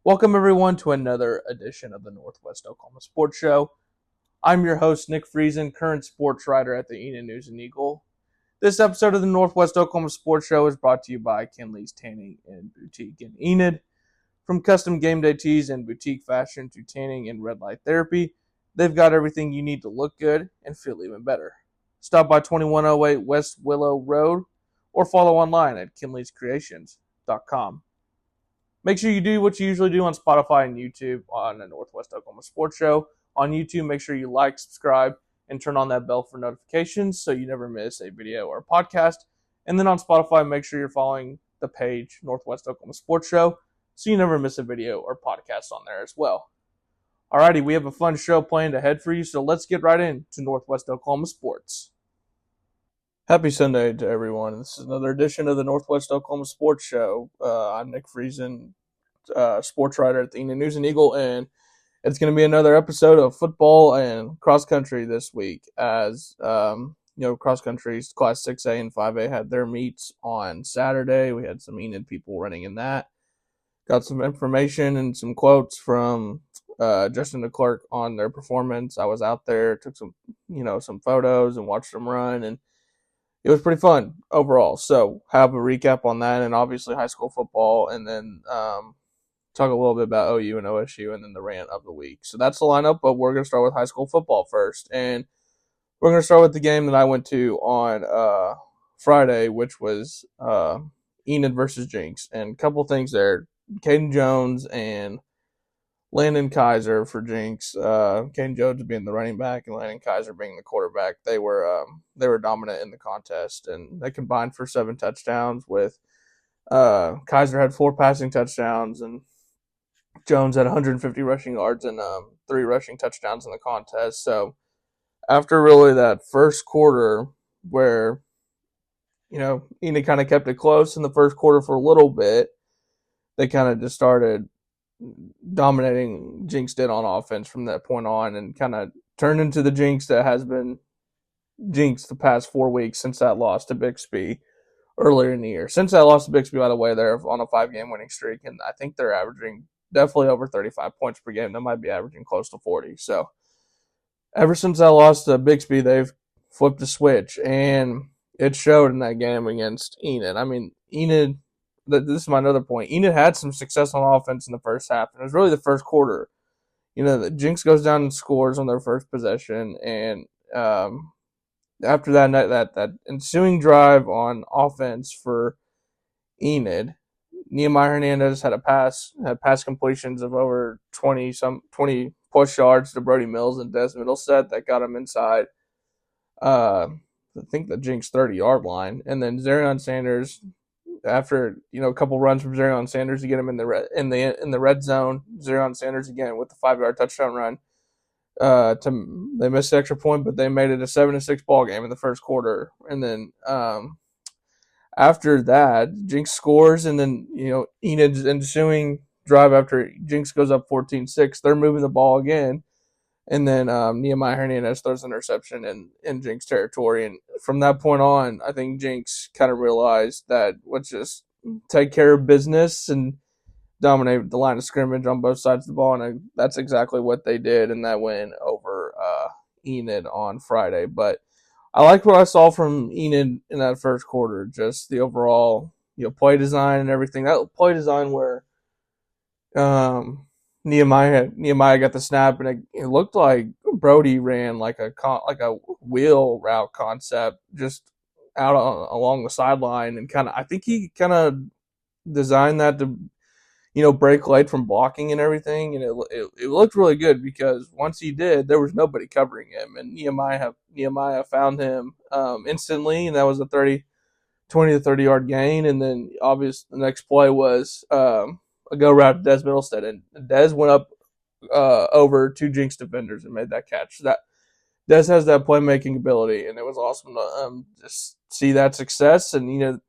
Welcome, everyone, to another edition of the Northwest Oklahoma Sports Show. I'm your host, Nick Friesen, current sports writer at the Enid News and Eagle. This episode of the Northwest Oklahoma Sports Show is brought to you by Kinley's Tanning and Boutique in Enid. From custom game day tees and boutique fashion to tanning and red light therapy, they've got everything you need to look good and feel even better. Stop by 2108 West Willow Road or follow online at kinleyscreations.com. Make sure you do what you usually do on Spotify and YouTube on the Northwest Oklahoma Sports Show. On YouTube, make sure you like, subscribe, and turn on that bell for notifications so you never miss a video or a podcast. And then on Spotify, make sure you're following the page Northwest Oklahoma Sports Show so you never miss a video or podcast on there as well. Alrighty, we have a fun show planned ahead for you, so let's get right into Northwest Oklahoma Sports. Happy Sunday to everyone. This is another edition of the Northwest Oklahoma Sports Show. I'm Nick Friesen, sports writer at the Enid News and Eagle, and it's going to be another episode of football and cross country this week. As cross country's Class 6A and 5A had their meets on Saturday. We had some Enid people running in that. Got some information and some quotes from Justin DeClerc on their performance. I was out there, took some photos and watched them run, and it was pretty fun overall. So have a recap on that, and obviously high school football, and then talk a little bit about OU and OSU, and then the rant of the week. So that's the lineup, but we're going to start with high school football first. And we're going to start with the game that I went to on Friday, which was Enid versus Jinx. And a couple things there. Caden Jones and Landon Kaiser for Jinx. Caden Jones being the running back and Landon Kaiser being the quarterback. They were dominant in the contest, and they combined for 7 touchdowns. With Kaiser had 4 passing touchdowns, and Jones had 150 rushing yards and 3 rushing touchdowns in the contest. So after really that first quarter, where Enid kind of kept it close in the first quarter for a little bit, they kind of just started dominating Jinx did on offense from that point on, and kind of turned into the Jinx that has been Jinx the past 4 weeks since that loss to Bixby earlier in the year. Since that loss to Bixby, by the way, they're on a 5-game winning streak, and I think they're averaging definitely over 35 points per game. They might be averaging close to 40. So ever since that loss to Bixby, they've flipped the switch, and it showed in that game against Enid. I mean, Enid, this is my other point. Enid had some success on offense in the first half, and it was really the first quarter. The Jinx goes down and scores on their first possession, and after that ensuing drive on offense for Enid, Nehemiah Hernandez had pass completions of over 20 push yards to Brody Mills and Des Middlestead that got him inside I think the Jinx 30-yard line, and then Zarion Sanders, after a couple runs from Zarion Sanders to get him in the red zone, Zarion Sanders again with the 5-yard touchdown run. They missed the extra point, but they made it a 7-6 ball game in the first quarter, and then after that, Jinx scores, and then Enid's ensuing drive after Jinx goes up 14-6, they're moving the ball again, and then Nehemiah Hernandez throws an interception in Jinx territory, and from that point on, I think Jinx kind of realized that let's just take care of business and dominate the line of scrimmage on both sides of the ball, and that's exactly what they did in that win over Enid on Friday. But I like what I saw from Enid in that first quarter, just the overall play design and everything. That play design where Nehemiah got the snap, and it looked like Brody ran like a wheel route concept just out along the sideline, and I think he kind of designed that to break late from blocking and everything, and it looked really good because once he did, there was nobody covering him, and Nehemiah found him instantly, and that was a 20 to 30-yard gain, and then obviously the next play was a go route to Des Middlestead, and Des went up over 2 Jinx defenders and made that catch. So that Des has that playmaking ability, and it was awesome to just see that success, and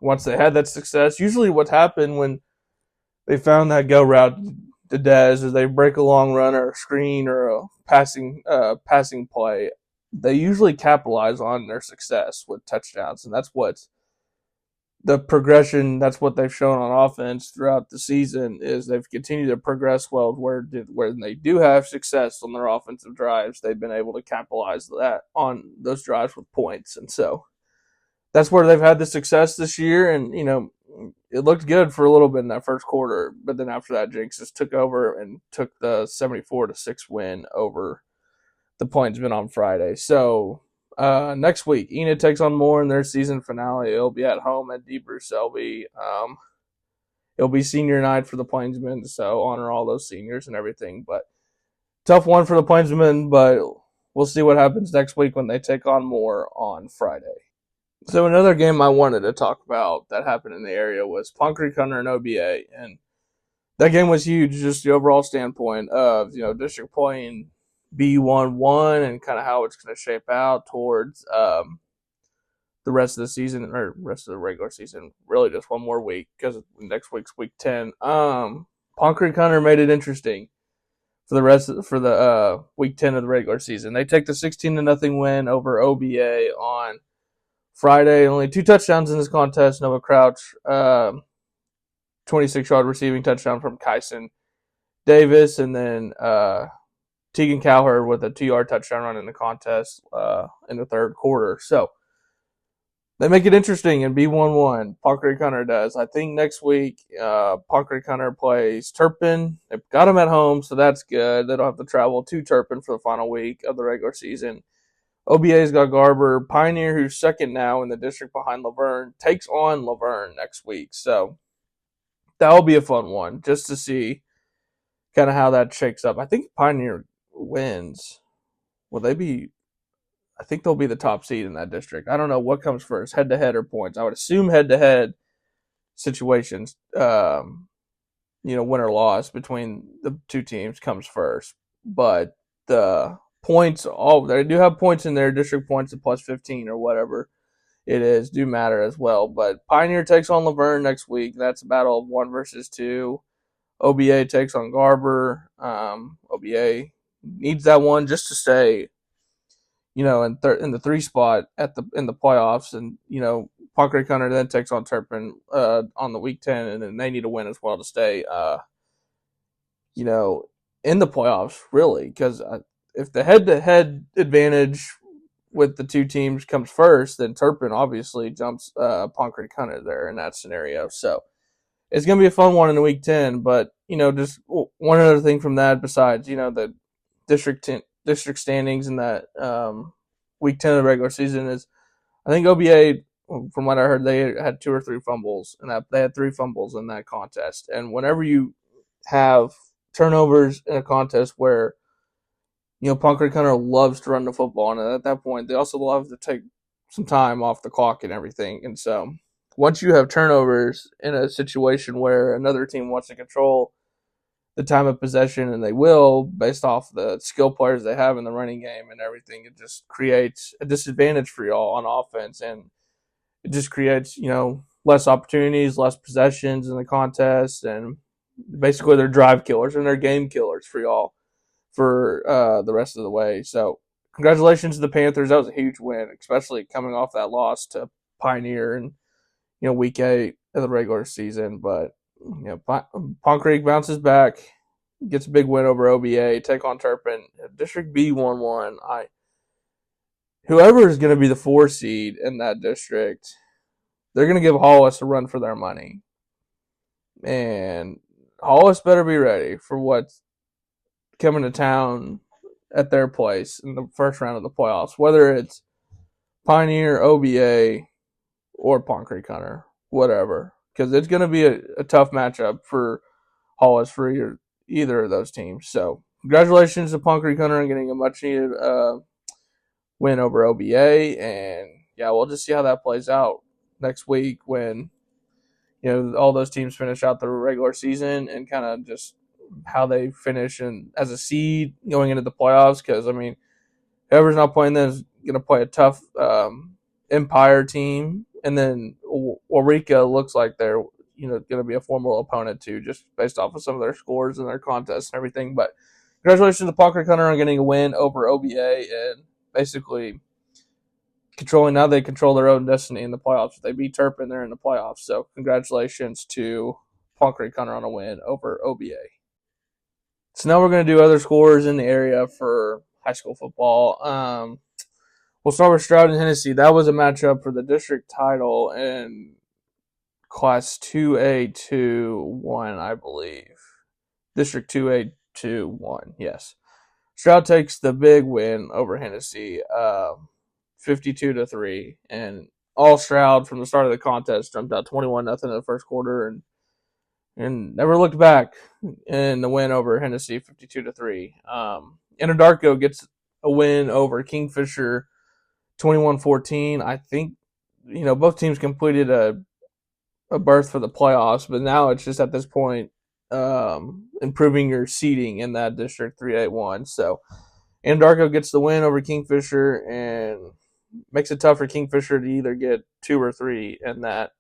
once they had that success, usually what happened when they found that go route to Des, is they break a long run or a screen or a passing play. They usually capitalize on their success with touchdowns, and that's what the progression, that's what they've shown on offense throughout the season, is they've continued to progress well where they do have success on their offensive drives. They've been able to capitalize that on those drives with points. And so that's where they've had the success this year. And, it looked good for a little bit in that first quarter, but then after that, Jinx just took over and took the 74-6 win over the Plainsmen on Friday. So next week, Enid takes on Moore in their season finale. It'll be at home at Deeper Selby. It'll be senior night for the Plainsmen, so honor all those seniors and everything. But tough one for the Plainsmen, but we'll see what happens next week when they take on Moore on Friday. So another game I wanted to talk about that happened in the area was Pond Creek Hunter and OBA, and that game was huge, just the overall standpoint of, district playing B1-1 and kind of how it's going to shape out towards the rest of the season, or rest of the regular season. Really just one more week, because next week's week 10. Pond Creek Hunter made it interesting for the week 10 of the regular season. They take the 16-0 win over OBA on Friday. Only 2 touchdowns in this contest. Noah Crouch, 26-yard receiving touchdown from Kyson Davis, and then Tegan Cowherd with a 2-yard touchdown run in the contest in the third quarter. So they make it interesting in B1-1. Pond Creek Hunter does. I think next week Pond Creek Hunter plays Turpin. They've got them at home, so that's good. They don't have to travel to Turpin for the final week of the regular season. OBA's got Garber. Pioneer, who's second now in the district behind Laverne, takes on Laverne next week. So that'll be a fun one just to see kind of how that shakes up. I think Pioneer wins. Will they be? I think they'll be the top seed in that district. I don't know what comes first, head-to-head or points. I would assume head-to-head situations, win or loss between the two teams comes first. But the points, they do have points in there, district points at plus 15 or whatever it is, do matter as well. But Pioneer takes on Laverne next week. That's a battle of 1 versus 2. OBA takes on Garber. OBA needs that one just to stay, in the 3 spot in the playoffs. And, Pond Creek Hunter then takes on Turpin on the week 10, and then they need to win as well to stay, in the playoffs, really, because if the head-to-head advantage with the two teams comes first, then Turpin obviously jumps Pond Creek Hunter there in that scenario. So it's going to be a fun one in week 10. But, just one other thing from that besides, the district standings in that week 10 of the regular season is, I think OBA, from what I heard, they had 2 or 3 fumbles, and they had 3 fumbles in that contest. And whenever you have turnovers in a contest where Pond Creek Hunter loves to run the football, and at that point, they also love to take some time off the clock and everything. And so once you have turnovers in a situation where another team wants to control the time of possession, and they will, based off the skill players they have in the running game and everything, it just creates a disadvantage for y'all on offense, and it just creates, less opportunities, less possessions in the contest, and basically they're drive killers and they're game killers for y'all for the rest of the way. So congratulations to the Panthers. That was a huge win, especially coming off that loss to Pioneer in week 8 of the regular season. But Pond Creek bounces back, gets a big win over OBA, take on Turpin, District B1-1. Whoever is going to be the 4 seed in that district, they're going to give Hollis a run for their money. And Hollis better be ready for what's coming to town at their place in the first round of the playoffs, whether it's Pioneer, OBA, or Pond Creek Hunter, whatever, because it's going to be a tough matchup for Hollis for either of those teams. So congratulations to Pond Creek Hunter on getting a much-needed win over OBA, and we'll just see how that plays out next week when all those teams finish out the regular season and kind of just how they finish and as a seed going into the playoffs. Because whoever's not playing them is going to play a tough Empire team, and then Eureka looks like they're going to be a formidable opponent too, just based off of some of their scores and their contests and everything. But congratulations to Pond Creek Hunter on getting a win over OBA and basically they control their own destiny in the playoffs. If they beat Turpin, they're in the playoffs. So congratulations to Palm Creek Hunter on a win over OBA. So now we're going to do other scores in the area for high school football. We'll start with Stroud and Hennessy. That was a matchup for the district title in Class 2A-2-1, I believe. District 2A-2-1, yes. Stroud takes the big win over Hennessy, 52-3, and all Stroud from the start of the contest jumped out 21-0 in the first quarter and never looked back in the win over Hennessy, 52-3. Anadarko gets a win over Kingfisher, 21-14. I think both teams completed a berth for the playoffs, but now it's just at this point improving your seeding in that District 3A1. So Anadarko gets the win over Kingfisher and makes it tough for Kingfisher to either get 2 or 3 in that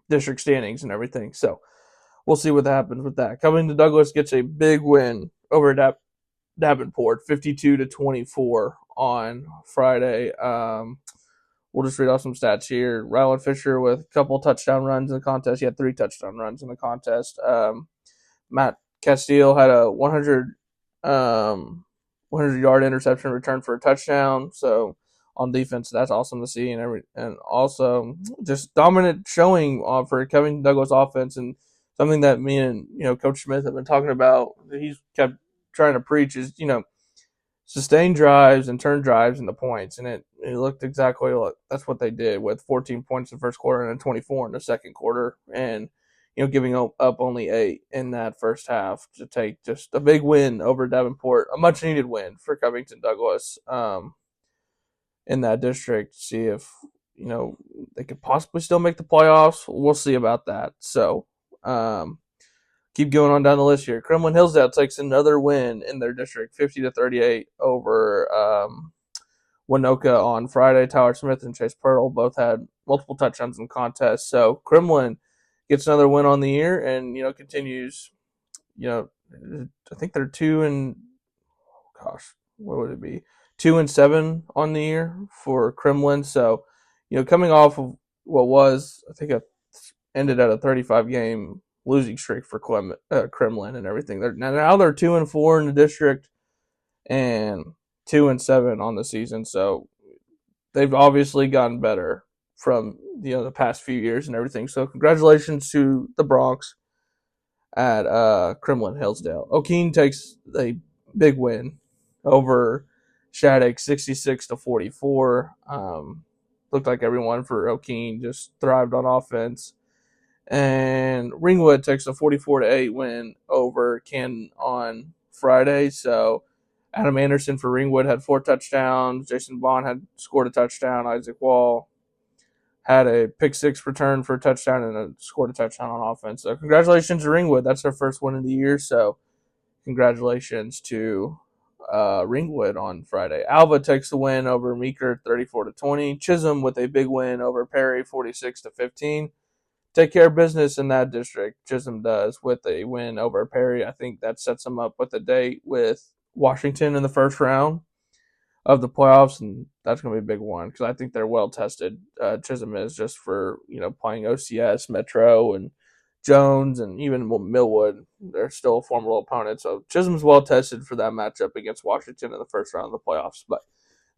district standings and everything. So we'll see what happens with that. Covington Douglas gets a big win over Davenport, 52-24 on Friday. We'll just read off some stats here. Ryland Fisher with a couple touchdown runs in the contest. He had 3 touchdown runs in the contest. Matt Castile had a 100-yard interception return for a touchdown. So on defense, that's awesome to see. And also just dominant showing for Covington Douglas offense, and something that me and Coach Smith have been talking about. He's kept trying to preach is sustain drives and turn drives into points, and it looked exactly like that's what they did with 14 points in the first quarter and then 24 in the second quarter, and giving up only 8 in that first half to take just a big win over Davenport, a much needed win for Covington Douglas in that district. See if they could possibly still make the playoffs. We'll see about that. So keep going on down the list here. Kremlin Hillsdale takes another win in their district, 50-38 over Winoka on Friday. Tyler Smith and Chase Pearl both had multiple touchdowns in the contest. So Kremlin gets another win on the year and continues. I think they're 2-7 on the year for Kremlin. So coming off of what was, I think, ended at a 35-game losing streak for Kremlin and everything. Now they're 2-4 in the district and 2-7 on the season. So they've obviously gotten better from the past few years and everything. So congratulations to the Bronx at Kremlin Hillsdale. O'Keene takes a big win over Shattuck, 66-44. Looked like everyone for O'Keene just thrived on offense. And Ringwood takes a 44-8 win over Canton on Friday. So Adam Anderson for Ringwood had 4 touchdowns. Jason Vaughn had scored a touchdown. Isaac Wall had a pick-6 return for a touchdown and scored a touchdown on offense. So congratulations to Ringwood. That's their first win of the year. So congratulations to Ringwood on Friday. Alva takes the win over Meeker, 34-20. Chisholm with a big win over Perry, 46-15. Take care of business in that district. Chisholm does with a win over Perry. I think that sets them up with a date with Washington in the first round of the playoffs, and that's going to be a big one because I think they're well tested. Chisholm is just for playing OCS, Metro, and Jones, and even Millwood. They're still a formidable opponent, so Chisholm's well tested for that matchup against Washington in the first round of the playoffs. But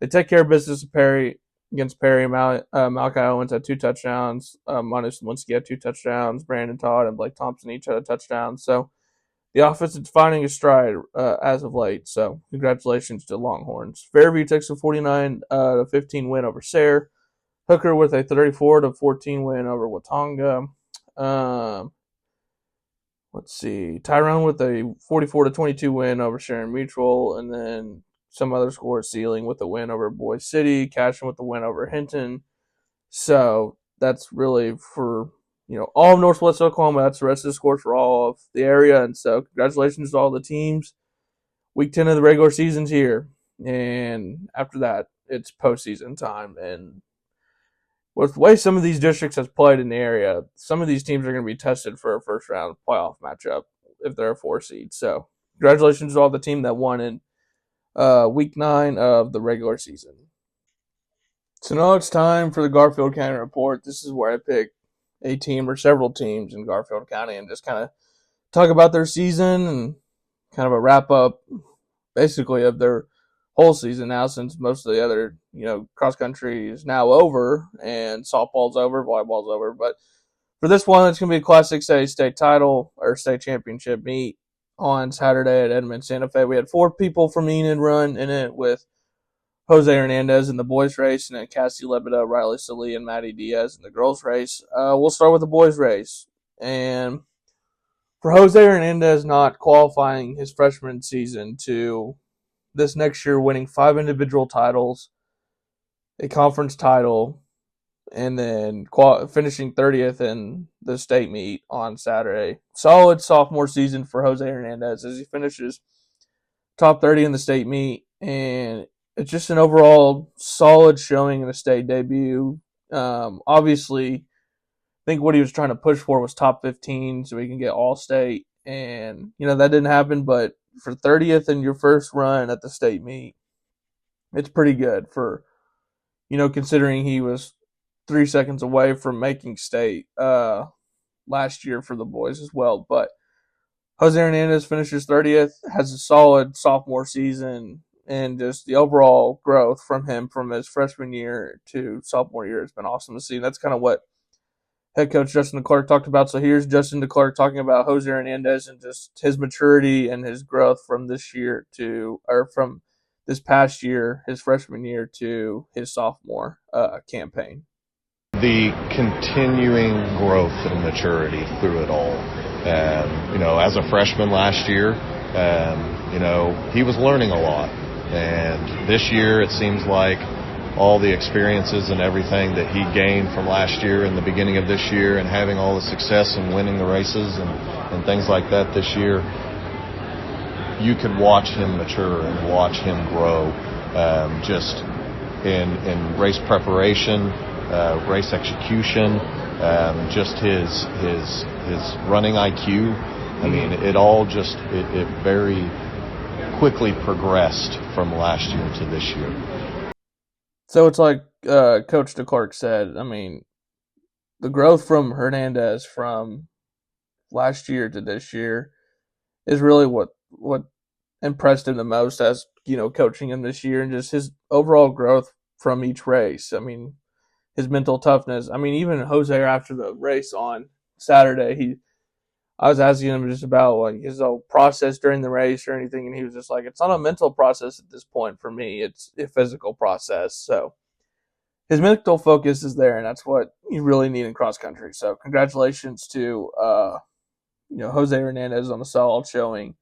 they take care of business with Perry. Against Perry, Malachi Owens had 2 touchdowns. Manu Smolinski had 2 touchdowns. Brandon Todd and Blake Thompson each had a touchdown. So the offense is finding a stride as of late. So congratulations to Longhorns. Fairview takes a 49-15 win over Sayre. Hooker with a 34-14 win over Watonga. Let's see. Tyrone with a 44-22 win over Sharon Mutual, and then some other scores, Sealing with a win over Boise City, Cashin with the win over Hinton. So that's really for all of Northwest Oklahoma. That's the rest of the scores for all of the area. And so congratulations to all the teams. Week 10 of the regular season's here. And after that, it's postseason time. And with the way some of these districts has played in the area, some of these teams are going to be tested for a first round playoff matchup if they're a 4 seed. So congratulations to all the team that won in Week 9 of the regular season. So now it's time for the Garfield County Report. This is where I pick a team or several teams in Garfield County and just kind of talk about their season and kind of a wrap up basically of their whole season now, since most of the other, cross country is now over and softball's over, volleyball's over. But for this one, it's going to be a Class 6A state title or state championship meet on Saturday at Edmond Santa Fe. We had 4 people from Enid run in it, with Jose Hernandez in the boys race, and then Cassie Lebeda, Riley Salee, and Maddie Diaz in the girls race. We'll start with the boys race. And for Jose Hernandez not qualifying his freshman season to this next year, winning 5 individual titles, a conference title, and then finishing 30th in the state meet on Saturday. Solid sophomore season for Jose Hernandez as he finishes top 30 in the state meet, and it's just an overall solid showing in a state debut. Obviously, I think what he was trying to push for was top 15 so he can get all-state, and that didn't happen. But for 30th in your first run at the state meet, it's pretty good for considering he was 3 seconds away from making state last year for the boys as well. But Jose Hernandez finishes 30th, has a solid sophomore season, and just the overall growth from him from his freshman year to sophomore year has been awesome to see. And that's kind of what head coach Justin DeClark talked about. So here's Justin DeClark talking about Jose Hernandez and just his maturity and his growth from from this past year, his freshman year, to his sophomore campaign. The continuing growth and maturity through it all. As a freshman last year, he was learning a lot. And this year, it seems like all the experiences and everything that he gained from last year and the beginning of this year, and having all the success and winning the races and things like that this year, you could watch him mature and watch him grow, just in race preparation, race execution, just his running IQ. I mean, it all just it very quickly progressed from last year to this year. So it's like Coach DeClark said. I mean, the growth from Hernandez from last year to this year is really what impressed him the most as coaching him this year, and just his overall growth from each race. I mean, his mental toughness. I mean, even Jose, after the race on Saturday, I was asking him just about like his whole process during the race or anything, and he was just like, "It's not a mental process at this point for me; it's a physical process." So his mental focus is there, and that's what you really need in cross country. So congratulations to Jose Hernandez on a solid showing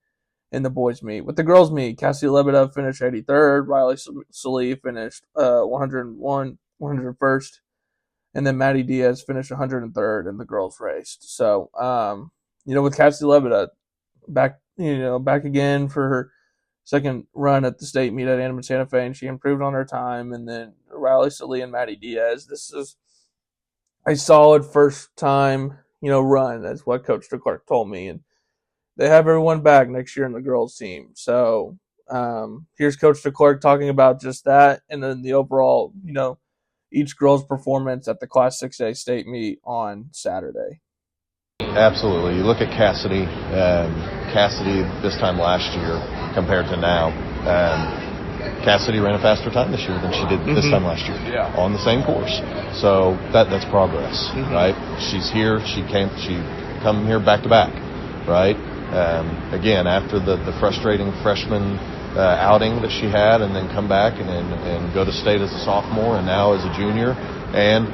in the boys' meet. With the girls' meet, Cassie Lebeda finished 83rd, Riley Salee finished 101st. And then Maddie Diaz finished 103rd in the girls' race. So, with Cassie Lebeda back again for her second run at the state meet at Enid Santa Fe, and she improved on her time. And then Riley Salee and Maddie Diaz. This is a solid first time, run. That's what Coach DeClark told me. And they have everyone back next year in the girls' team. So, here's Coach DeClark talking about just that, and then the overall, each girl's performance at the Class 6A state meet on Saturday. Absolutely. You look at Cassidy. Cassidy this time last year compared to now. Cassidy ran a faster time this year than she did this time last year on the same course. So that's progress, right? She's here. She come here back to back, right? Again, after the frustrating freshman outing that she had, and then come back and go to state as a sophomore, and now as a junior. And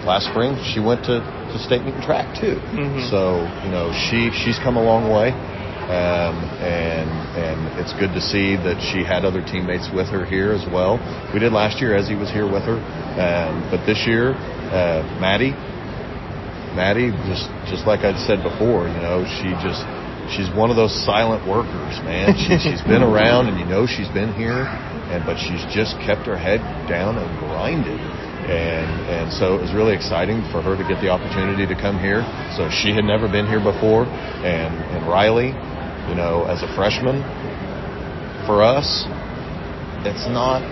last spring she went to state meet and track too. So she's come a long way, and it's good to see that she had other teammates with her here as well. We did last year. Ezzy was here with her, but this year Maddie, just like I said before, she's one of those silent workers, man. She's been around, and she's been here, but she's just kept her head down and grinded. And so it was really exciting for her to get the opportunity to come here. So she had never been here before. And Riley, as a freshman, for us, it's not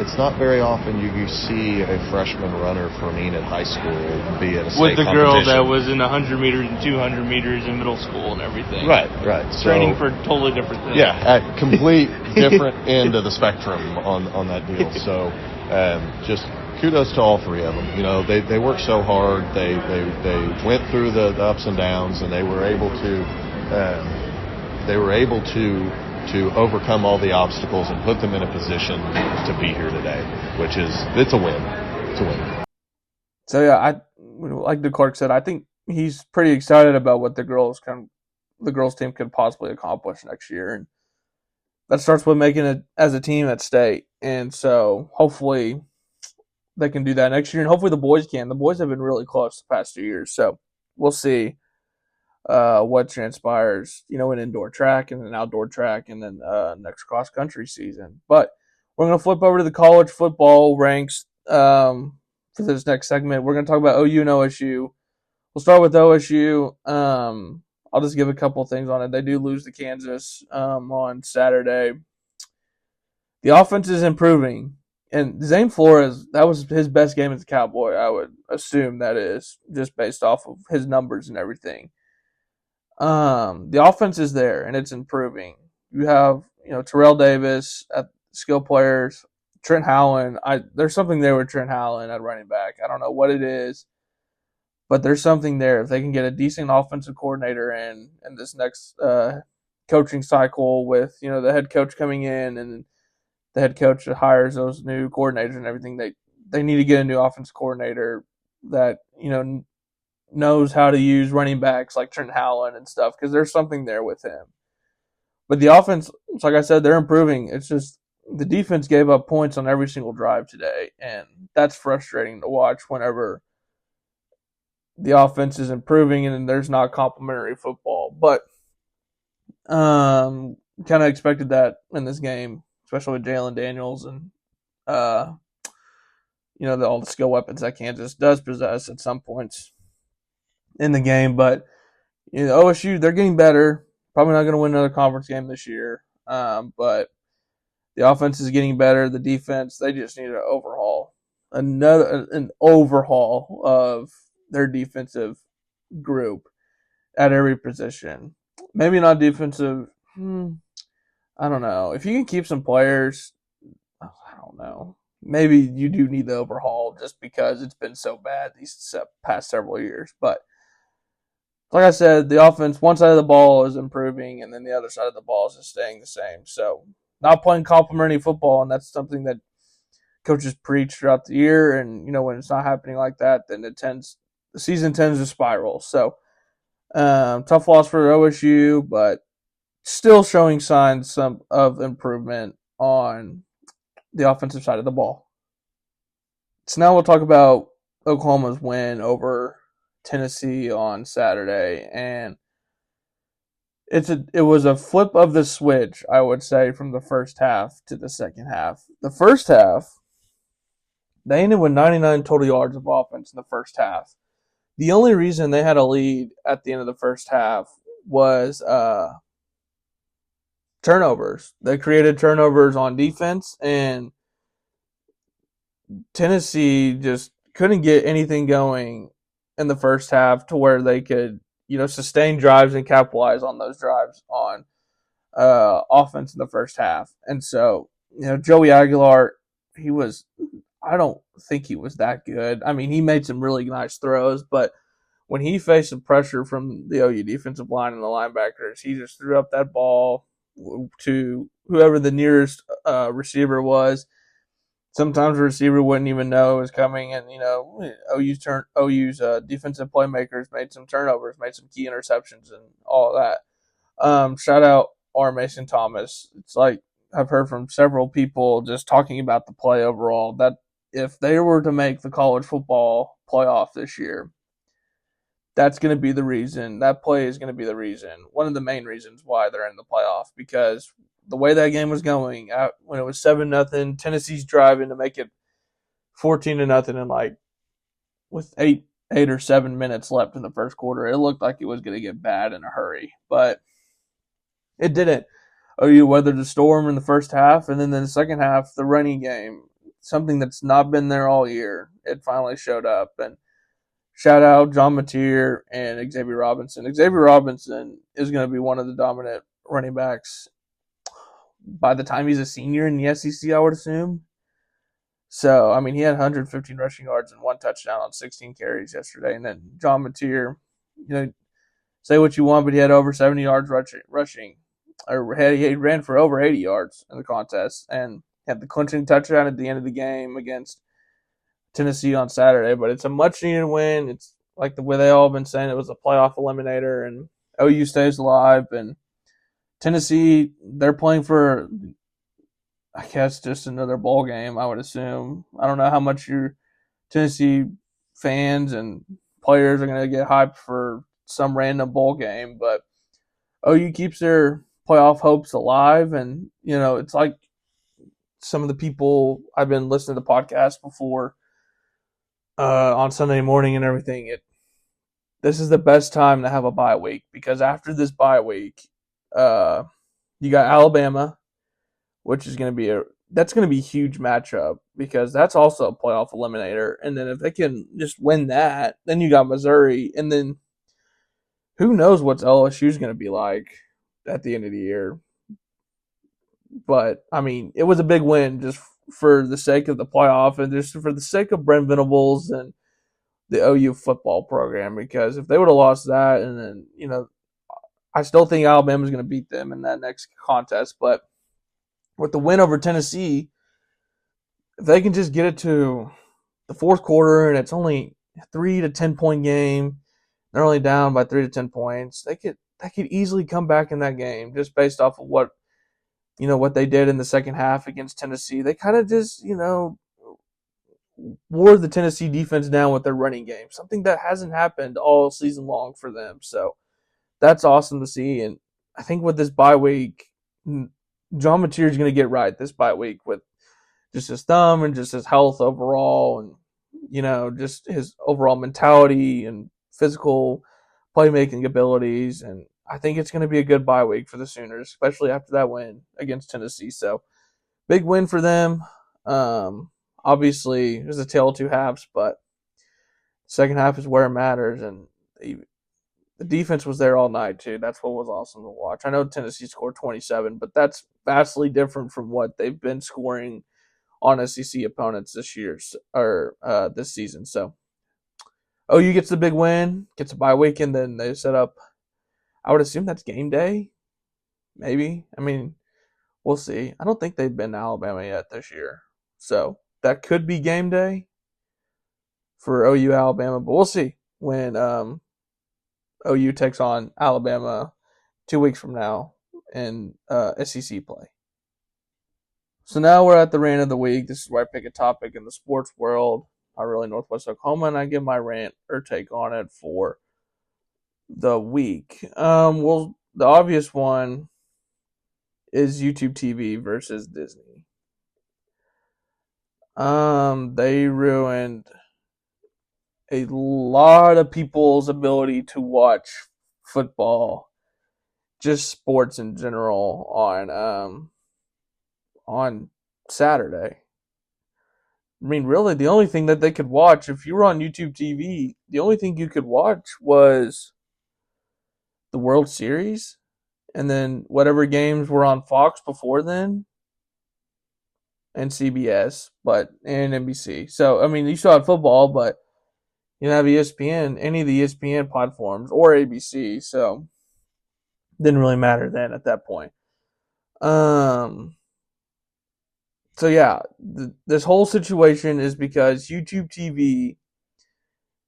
it's not very often you see a freshman runner from Enid High School be at a state with the girl competition. that was in 100 meters and 200 meters in middle school and everything. Right. Training for totally different things. Yeah, at complete different end of the spectrum on that deal. So just kudos to all three of them. You know, they worked so hard. They went through the ups and downs, and they were able to overcome all the obstacles and put them in a position to be here today, it's a win. It's a win. So yeah, like DeClark said, I think he's pretty excited about what the girls team could possibly accomplish next year, and that starts with making it as a team at state. And so hopefully they can do that next year, and hopefully the boys can. The boys have been really close the past 2 years, so we'll see what transpires, in indoor track and then outdoor track and then next cross country season. But we're going to flip over to the college football ranks for this next segment. We're going to talk about OU and OSU. We'll start with OSU. I'll just give a couple things on it. They do lose to Kansas on Saturday. The offense is improving. And Zane Flores, that was his best game as a Cowboy, I would assume that is, just based off of his numbers and everything. The offense is there, and it's improving. You have, Terrell Davis at skill players, Trent Howland. There's something there with Trent Howland at running back. I don't know what it is, but there's something there. If they can get a decent offensive coordinator in this next coaching cycle with, the head coach coming in and the head coach that hires those new coordinators and everything, they need to get a new offensive coordinator that, knows how to use running backs like Trent Howland and stuff, because there's something there with him. But the offense, like I said, they're improving. It's just the defense gave up points on every single drive today, and that's frustrating to watch whenever the offense is improving and there's not complimentary football. But kind of expected that in this game, especially with Jalen Daniels and all the skill weapons that Kansas does possess at some points in the game. But OSU, they're getting better. Probably not going to win another conference game this year, but the offense is getting better. The defense, they just need an overhaul, an overhaul of their defensive group at every position. Maybe not defensive. I don't know. If you can keep some players, I don't know. Maybe you do need the overhaul just because it's been so bad these past several years. But like I said, the offense, one side of the ball is improving, and then the other side of the ball is just staying the same. So not playing complimentary football, and that's something that coaches preach throughout the year. And, when it's not happening like that, then the season tends to spiral. So tough loss for OSU, but still showing signs of improvement on the offensive side of the ball. So now we'll talk about Oklahoma's win over Tennessee on Saturday, and it was a flip of the switch, I would say, from the first half to the second half. The first half, they ended with 99 total yards of offense in the first half. The only reason they had a lead at the end of the first half was turnovers. They created turnovers on defense, and Tennessee just couldn't get anything going in the first half to where they could, sustain drives and capitalize on those drives on offense in the first half. And so, Joey Aguilar, I don't think he was that good. I mean, he made some really nice throws, but when he faced some pressure from the OU defensive line and the linebackers, he just threw up that ball to whoever the nearest receiver was. Sometimes the receiver wouldn't even know it was coming, and OU's defensive playmakers made some turnovers, made some key interceptions, and all of that. Shout out R. Mason Thomas. It's like I've heard from several people just talking about the play overall that if they were to make the college football playoff this year, that's going to be the reason. That play is going to be the reason, one of the main reasons why they're in the playoff, because the way that game was going, when it was 7-0, Tennessee's driving to make it 14-0, and with 8 or 7 minutes left in the first quarter, it looked like it was going to get bad in a hurry, but it didn't. OU weathered the storm in the first half, and then in the second half, the running game something that's not been there all year. It finally showed up. And shout out John Mateer and Xavier Robinson. Xavier Robinson is going to be one of the dominant running backs by the time he's a senior in the SEC, I would assume. So, I mean, he had 115 rushing yards and 1 touchdown on 16 carries yesterday. And then John Mateer, say what you want, but he had over 70 yards rushing. He ran for over 80 yards in the contest and had the clinching touchdown at the end of the game against Tennessee on Saturday. But it's a much-needed win. It's like the way they all have been saying, it was a playoff eliminator, and OU stays alive. And Tennessee, they're playing for, I guess, just another bowl game, I would assume. I don't know how much your Tennessee fans and players are going to get hyped for some random bowl game, but OU keeps their playoff hopes alive. And, it's like some of the people I've been listening to podcasts before on Sunday morning and everything. This is the best time to have a bye week, because after this bye week, you got Alabama, which is going to be a huge matchup, because that's also a playoff eliminator. And then if they can just win that, then you got Missouri, and then who knows what LSU is going to be like at the end of the year. But, I mean, it was a big win just for the sake of the playoff and just for the sake of Brent Venables and the OU football program, because if they would have lost that, and then, I still think Alabama's going to beat them in that next contest. But with the win over Tennessee, if they can just get it to the fourth quarter and it's only a 3 to 10 point game, they're only down by 3 to 10 points, they could easily come back in that game just based off of what they did in the second half against Tennessee. They kind of just, wore the Tennessee defense down with their running game, something that hasn't happened all season long for them. So that's awesome to see. And I think with this bye week, John Mateer is going to get right this bye week with just his thumb and just his health overall, and, just his overall mentality and physical playmaking abilities. And I think it's going to be a good bye week for the Sooners, especially after that win against Tennessee. So big win for them. Obviously, there's a tale of two halves, but the second half is where it matters. And the defense was there all night, too. That's what was awesome to watch. I know Tennessee scored 27, but that's vastly different from what they've been scoring on SEC opponents this season. So OU gets the big win, gets a bye week, and then they set up, I would assume that's game day, maybe. I mean, we'll see. I don't think they've been to Alabama yet this year. So that could be game day for OU Alabama, but we'll see when OU takes on Alabama 2 weeks from now in SEC play. So now we're at the rant of the week. This is where I pick a topic in the sports world, not really Northwest Oklahoma, and I give my rant or take on it for the week. Well, the obvious one is YouTube TV versus Disney. They ruined a lot of people's ability to watch football, just sports in general, on Saturday. I mean, really, the only thing that they could watch, if you were on YouTube TV, the only thing you could watch was the World Series, and then whatever games were on Fox before then, and CBS, and NBC. So, I mean, you still had football, but you didn't have ESPN, any of the ESPN platforms, or ABC, so it didn't really matter then at that point. So yeah, this whole situation is because YouTube TV,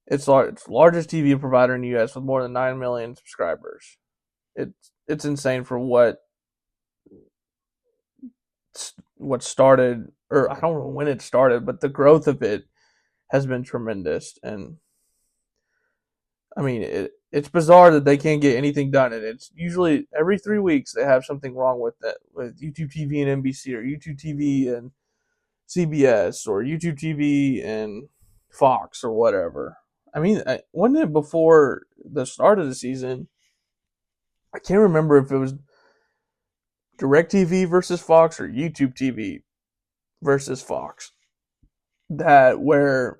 it's the largest TV provider in the U.S. with more than 9 million subscribers. It's insane for what started, or I don't know when it started, but the growth of it has been tremendous. And I mean, it's bizarre that they can't get anything done, and it's usually every 3 weeks they have something wrong with it, with YouTube TV and NBC, or YouTube TV and CBS, or YouTube TV and Fox, or whatever. I mean, wasn't it before the start of the season? I can't remember if it was DirecTV versus Fox or YouTube TV versus Fox. that where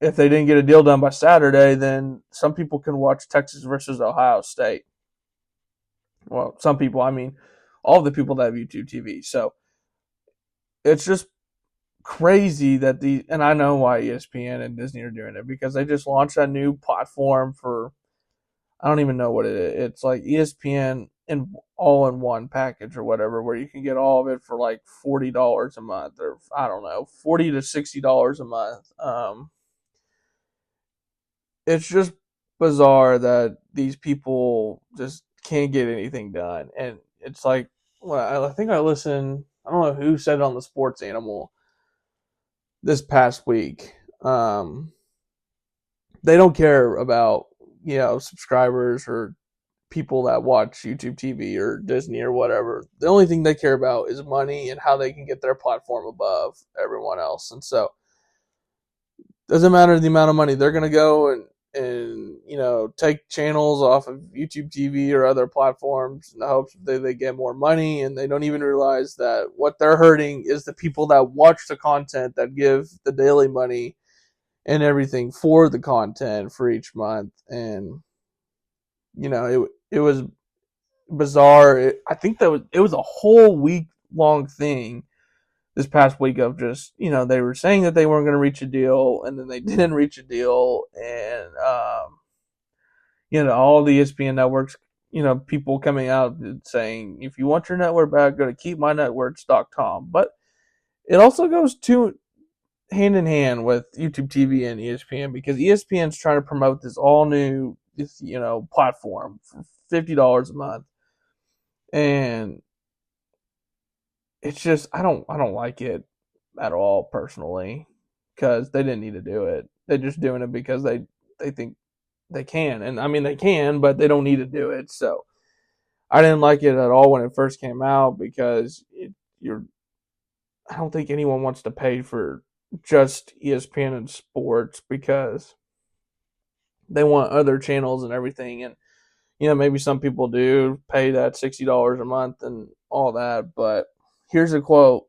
if they didn't get a deal done by Saturday, then some people can watch Texas versus Ohio State. Well, some people, I mean, all the people that have YouTube TV. So it's just crazy that and I know why ESPN and Disney are doing it, because they just launched a new platform for, I don't even know what it is. It's like ESPN in all in one package or whatever, where you can get all of it for like $40 a month, or I don't know, $40 to $60 a month. It's just bizarre that these people just can't get anything done, and it's like, well, I think I listened. I don't know who said it on the Sports Animal this past week. They don't care about, subscribers or people that watch YouTube TV or Disney or whatever. The only thing they care about is money and how they can get their platform above everyone else. And so, doesn't matter the amount of money they're going to go and take channels off of YouTube TV or other platforms in the hopes that they get more money, and they don't even realize that what they're hurting is the people that watch the content, that give the daily money and everything for the content for each month. And it was bizarre. I think that it was a whole week long thing this past week of just, they were saying that they weren't going to reach a deal, and then they didn't reach a deal. And all the ESPN networks, people coming out and saying, if you want your network back, go to keepmynetworks.com. But it also goes hand in hand with YouTube TV and ESPN, because ESPN's trying to promote this all new, platform for $50 a month. And it's just, I don't like it at all personally, because they didn't need to do it. They're just doing it because they think they can. And I mean, they can, but they don't need to do it. So I didn't like it at all when it first came out, because I don't think anyone wants to pay for just ESPN and sports, because they want other channels and everything. And maybe some people do pay that $60 a month and all that. But here's a quote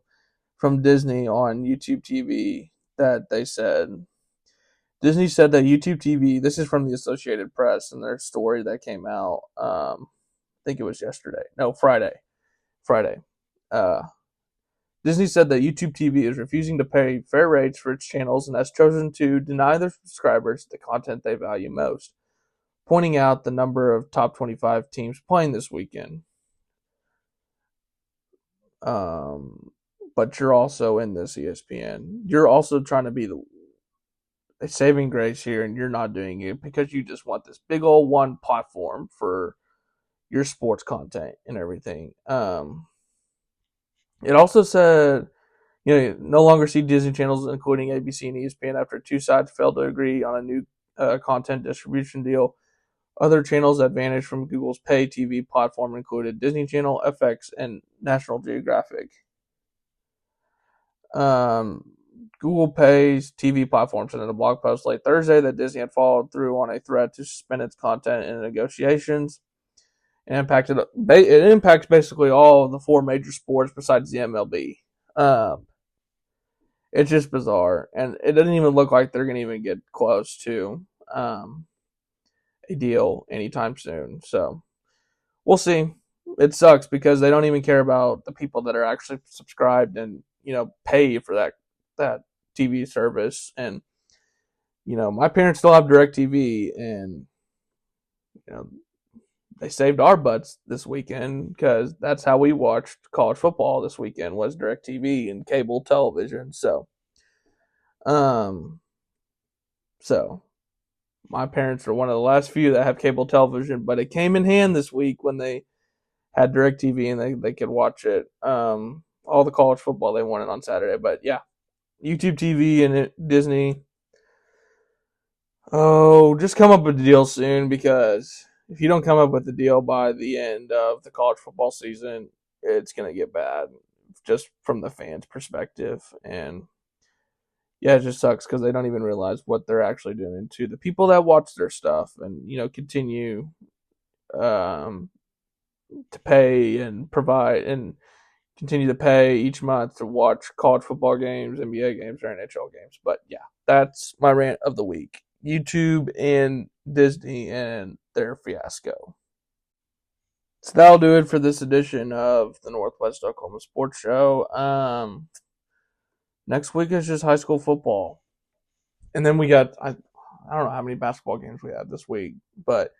from Disney on YouTube TV that they said. Disney said that YouTube TV, this is from the Associated Press and their story that came out, I think it was Friday. Disney said that YouTube TV is refusing to pay fair rates for its channels and has chosen to deny their subscribers the content they value most, pointing out the number of top 25 teams playing this weekend. But you're also in this, ESPN. You're also trying to be a saving grace here, and you're not doing it because you just want this big old one platform for your sports content and everything. It also said, no longer see Disney channels, including ABC and ESPN, after two sides failed to agree on a new content distribution deal. Other channels that vanished from Google's pay TV platform included Disney Channel, FX, and National Geographic. Google Pay's TV platform said in a blog post late Thursday that Disney had followed through on a threat to suspend its content in negotiations. It impacts basically all of the four major sports besides the MLB. It's just bizarre, and it doesn't even look like they're going to even get close to a deal anytime soon. So we'll see. It sucks because they don't even care about the people that are actually subscribed and pay for that TV service. And my parents still have DirecTV, and they saved our butts this weekend, because that's how we watched college football this weekend, was DirecTV and cable television. So my parents are one of the last few that have cable television, but it came in hand this week when they had DirecTV and they could watch it. All the college football they wanted on Saturday. But yeah, YouTube TV and Disney. Oh, just come up with a deal soon, because if you don't come up with a deal by the end of the college football season, it's going to get bad, just from the fans' perspective. And yeah, it just sucks because they don't even realize what they're actually doing to the people that watch their stuff, and continue to pay and provide and continue to pay each month to watch college football games, NBA games, or NHL games. But yeah, that's my rant of the week. YouTube and Disney and their fiasco. So that'll do it for this edition of the Northwest Oklahoma Sports Show. Next week is just high school football. And then we got, I don't know how many basketball games we have this week, but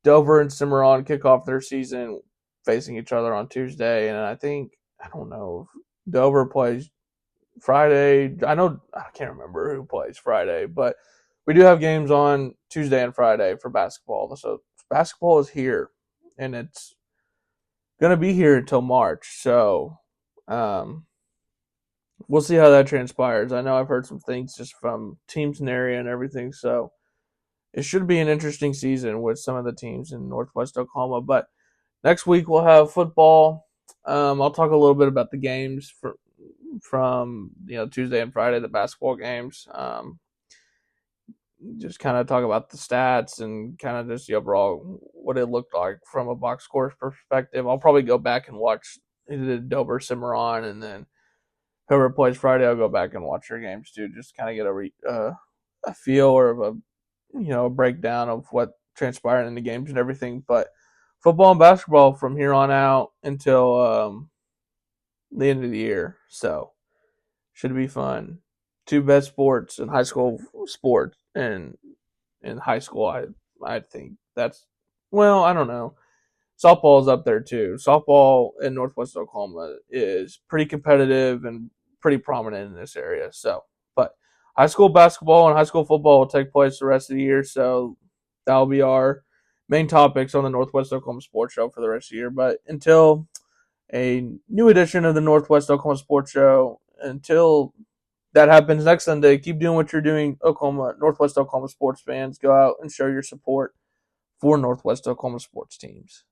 Dover and Cimarron kick off their season facing each other on Tuesday. And I don't know if Dover plays Friday. I can't remember who plays Friday, but we do have games on Tuesday and Friday for basketball. So basketball is here, and it's going to be here until March. So we'll see how that transpires. I know I've heard some things just from teams in the area and everything. So it should be an interesting season with some of the teams in Northwest Oklahoma. But next week we'll have football. I'll talk a little bit about the games from Tuesday and Friday, the basketball games. Just kind of talk about the stats and kind of just the overall what it looked like from a box score perspective. I'll probably go back and watch the Dover Cimarron, and then whoever plays Friday, I'll go back and watch their games too. Just kind of get a feel or of a breakdown of what transpired in the games and everything. But football and basketball from here on out until the end of the year, so should be fun. Two best sports in high school sports, and in high school, I think that's, well, I don't know. Softball is up there too. Softball in Northwest Oklahoma is pretty competitive and pretty prominent in this area. So, but high school basketball and high school football will take place the rest of the year. So that'll be our main topics on the Northwest Oklahoma Sports Show for the rest of the year. But until a new edition of the Northwest Oklahoma Sports Show, until that happens next Sunday, keep doing what you're doing, Northwest Oklahoma sports fans. Go out and show your support for Northwest Oklahoma sports teams.